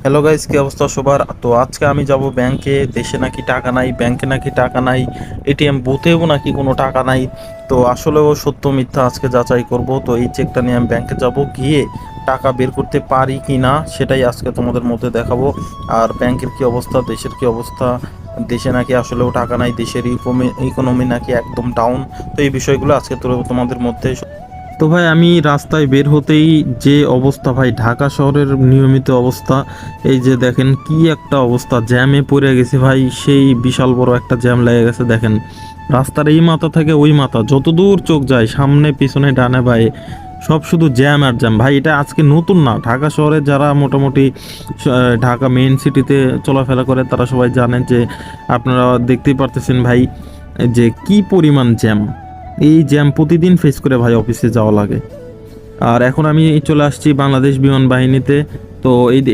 Hello guys, কি অবস্থা সবার? তো আজকে আমি যাব ব্যাংকে। দেশে নাকি টাকা নাই, ব্যাংকে নাকি টাকা নাই, এটিএম বুথেও নাকি কোনো টাকা নাই। তো আসলেও সত্য মিথ্যা আজকে যাচাই করব। তো এই চেকটা নিয়ে আমি ব্যাংকে যাব, গিয়ে টাকা বের করতে পারি কি না সেটাই আজকে তোমাদের মধ্যে দেখাবো। আর ব্যাংকের কি অবস্থা, দেশের কি অবস্থা, দেশে নাকি আসলেও টাকা নাই, দেশের ইকোনমি নাকি একদম ডাউন। তো এই বিষয়গুলো আজকে তোমাদের মধ্যে। তো ভাই আমি রাস্তায় বের হতেই যে অবস্থা ভাই, ঢাকা শহরের নিয়মিত অবস্থা, এই যে দেখেন কি একটা অবস্থা, জ্যামে পড়ে গেছে ভাই। সেই বিশাল বড় একটা জ্যাম লেগে গেছে দেখেন। রাস্তার এই মাথা থেকে ওই মাথা, যতদূর চোখ যায়, সামনে পিছনে ডানে বাঁয়ে সব শুধু জ্যাম আর জ্যাম ভাই। এটা আজকে নতুন না, ঢাকা শহরে যারা মোটামুটি ঢাকা মেইন সিটিতে চলাফেরা করে তারা সবাই জানেন যে, আপনারা দেখতেই পারতেছেন ভাই যে কি পরিমাণ জ্যাম। এই জ্যাম প্রতিদিন ফেস করে ভাই অফিসে যাওয়া লাগে। আর এখন আমি চলে আসছি বাংলাদেশ বিমান বাহিনীতে। তো এই